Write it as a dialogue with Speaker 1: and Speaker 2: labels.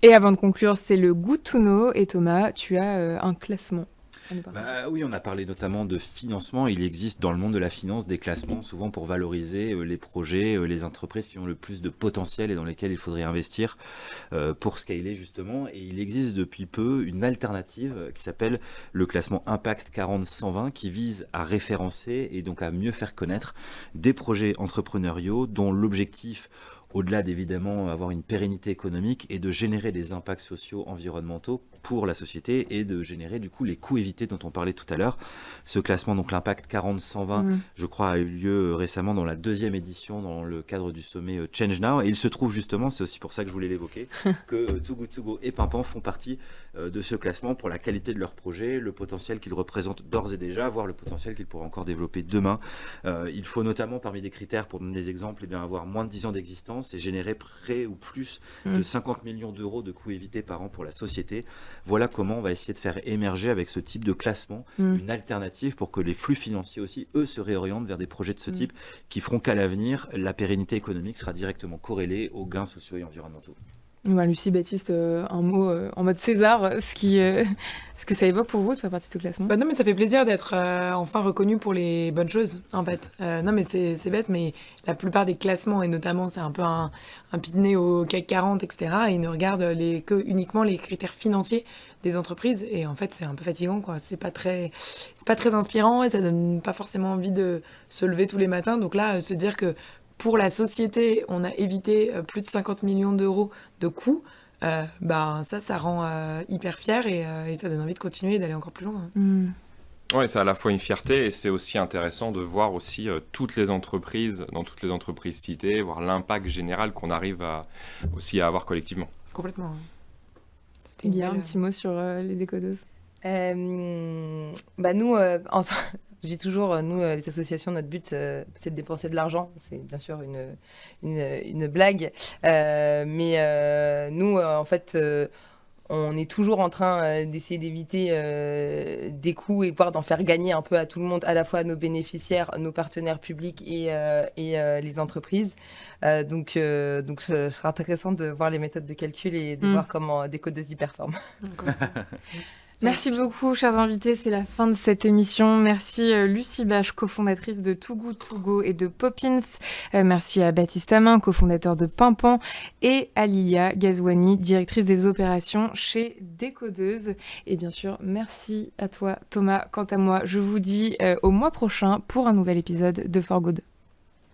Speaker 1: Et avant de conclure, c'est le Good to Know. Et Thomas, tu as un classement à nous partager.
Speaker 2: Oui, on a parlé notamment de financement. Il existe dans le monde de la finance des classements, souvent pour valoriser les projets, les entreprises qui ont le plus de potentiel et dans lesquelles il faudrait investir pour scaler justement. Et il existe depuis peu une alternative qui s'appelle le classement Impact 40-120 qui vise à référencer et donc à mieux faire connaître des projets entrepreneuriaux dont l'objectif, au-delà d'évidemment avoir une pérennité économique, et de générer des impacts sociaux, environnementaux pour la société et de générer du coup les coûts évités dont on parlait tout à l'heure. Ce classement, donc l'impact 40-120, je crois, a eu lieu récemment dans la 2e édition dans le cadre du sommet Change Now. Et il se trouve justement, c'est aussi pour ça que je voulais l'évoquer, que Too Good To Go et Pimpan font partie de ce classement pour la qualité de leur projet, le potentiel qu'ils représentent d'ores et déjà, voire le potentiel qu'ils pourraient encore développer demain. Il faut notamment, parmi des critères, pour donner des exemples, avoir moins de 10 ans d'existence et générer près ou plus de 50 millions d'euros de coûts évités par an pour la société. Voilà comment on va essayer de faire émerger avec ce type de classement une alternative pour que les flux financiers aussi, eux, se réorientent vers des projets de ce type qui feront qu'à l'avenir, la pérennité économique sera directement corrélée aux gains sociaux et environnementaux.
Speaker 1: Ouais, Lucie Baptiste, un mot en mode César, ce que ça évoque pour vous de faire partie de ce classement?
Speaker 3: Non, mais ça fait plaisir d'être enfin reconnu pour les bonnes choses, en fait. Non, mais c'est bête, mais la plupart des classements, et notamment c'est un peu un pied de nez au CAC 40, etc., ils ne regardent uniquement les critères financiers des entreprises, et en fait c'est un peu fatigant, quoi. C'est pas très inspirant, et ça donne pas forcément envie de se lever tous les matins. Donc là, se dire que pour la société, on a évité plus de 50 millions d'euros de coûts, ça rend hyper fier, et ça donne envie de continuer et d'aller encore plus loin.
Speaker 4: Ouais, c'est à la fois une fierté et c'est aussi intéressant de voir aussi toutes les entreprises, dans toutes les entreprises citées, voir l'impact général qu'on arrive aussi à avoir collectivement.
Speaker 3: Complètement.
Speaker 1: Il y a un petit mot sur les décodeuses.
Speaker 5: Nous, je dis toujours, nous, les associations, notre but, c'est de dépenser de l'argent. C'est bien sûr une blague. Mais nous, en fait, on est toujours en train d'essayer d'éviter des coûts et voire d'en faire gagner un peu à tout le monde, à la fois nos bénéficiaires, nos partenaires publics et les entreprises. Donc, ce sera intéressant de voir les méthodes de calcul et de voir comment Décodeuse y performe.
Speaker 1: Merci beaucoup, chers invités. C'est la fin de cette émission. Merci Lucie Bache, cofondatrice de Too Good To Go et de Poppins. Merci à Baptiste Amin, cofondateur de Pimpan. Et à Lilia Gazouani, directrice des opérations chez Décodeuse. Et bien sûr, merci à toi, Thomas. Quant à moi, je vous dis au mois prochain pour un nouvel épisode de For Good.